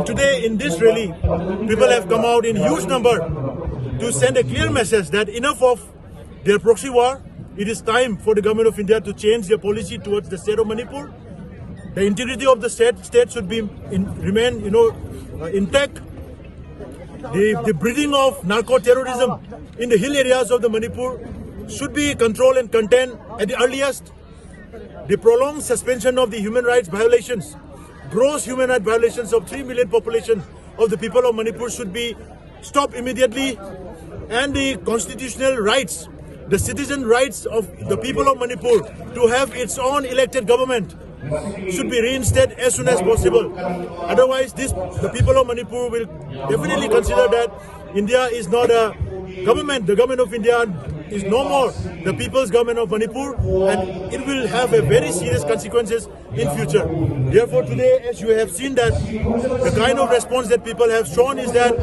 And today in this rally, people have come out in huge number to send a clear message that enough of their proxy war. It is time for the government of India to change their policy towards the state of Manipur. The integrity of the state should be remain intact. The breeding of narco-terrorism in the hill areas of the Manipur should be controlled and contained at the earliest. The prolonged suspension of the human rights violations, gross human rights violations of 3 million population of the people of Manipur should be stopped immediately, and the constitutional rights, the citizen rights of the people of Manipur to have its own elected government should be reinstated as soon as possible. Otherwise, the people of Manipur will definitely consider that India is not a government. The government of India is no more the people's government of Manipur, and it will have a very serious consequences in future. Therefore, today, as you have seen, that the kind of response that people have shown is that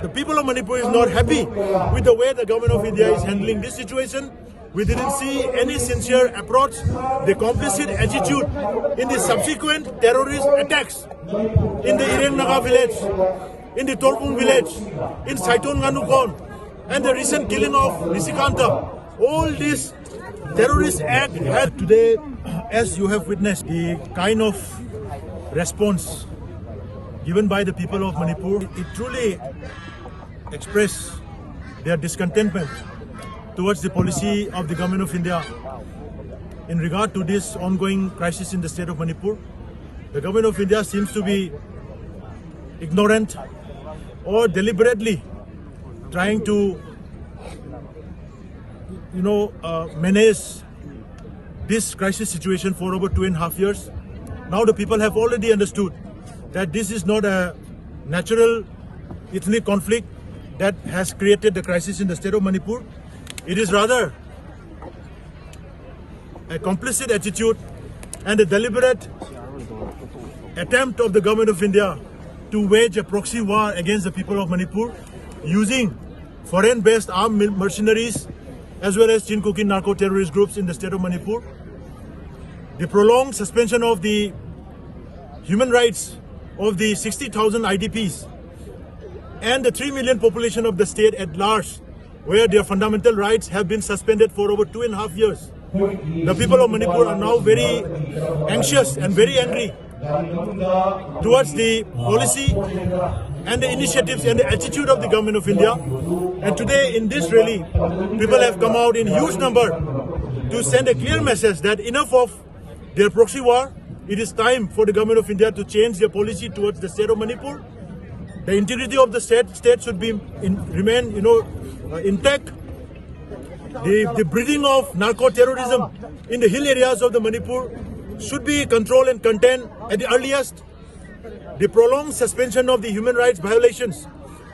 the people of Manipur is not happy with the way the government of India is handling this situation. We didn't see any sincere approach. The complicit attitude in the subsequent terrorist attacks in the Ireng Naga village, in the Torpung village, in Saiton Ganukon, and the recent killing of Nisikanta. All these terrorist acts had today, as you have witnessed, the kind of response given by the people of Manipur, it truly expressed their discontentment towards the policy of the government of India in regard to this ongoing crisis in the state of Manipur. The government of India seems to be ignorant or deliberately trying to manage this crisis situation for over 2.5 years. Now the people have already understood that this is not a natural ethnic conflict that has created the crisis in the state of Manipur. It is rather a complicit attitude and a deliberate attempt of the government of India to wage a proxy war against the people of Manipur using foreign-based armed mercenaries as well as Chinkukin narco-terrorist groups in the state of Manipur. The prolonged suspension of the human rights of the 60,000 IDPs and the 3 million population of the state at large, where their fundamental rights have been suspended for over 2.5 years. The people of Manipur are now very anxious and very angry towards the policy and the initiatives and the attitude of the government of India. And today in this rally, people have come out in huge number to send a clear message that enough of their proxy war. It is time for the government of India to change their policy towards the state of Manipur. The integrity of the state should be remain intact. The breeding of narco-terrorism in the hill areas of the Manipur should be controlled and contained at the earliest. The prolonged suspension of the human rights violations,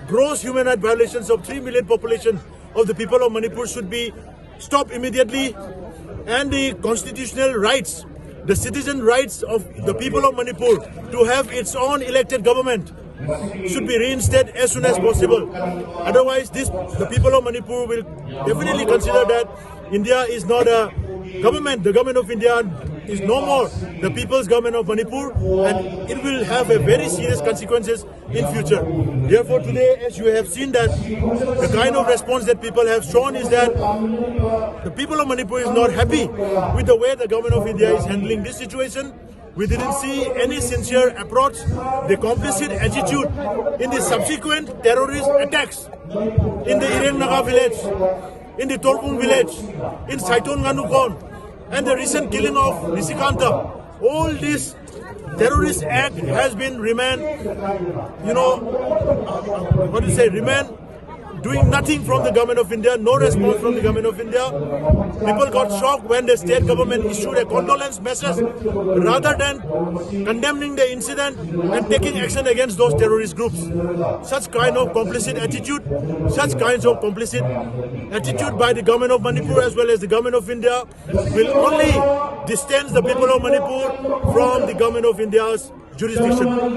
gross human rights violations of 3 million population of the people of Manipur should be stopped immediately, and the constitutional rights, the citizen rights of the people of Manipur to have its own elected government should be reinstated as soon as possible. Otherwise, the people of Manipur will definitely consider that India is not a government. The government of India is no more the people's government of Manipur, and it will have a very serious consequences in future. Therefore, today, as you have seen, that the kind of response that people have shown is that the people of Manipur is not happy with the way the government of India is handling this situation. We didn't see any sincere approach. The complicit attitude in the subsequent terrorist attacks in the Ireng Naga village, in the Torpung village, in Saiton Ganukon, and the recent killing of Nisikanta. All this terrorist act has been remain doing nothing from the government of India, no response from the government of India. People got shocked when the state government issued a condolence message rather than condemning the incident and taking action against those terrorist groups. Such kind of complicit attitude, by the government of Manipur as well as the government of India will only distance the people of Manipur from the government of India's jurisdiction.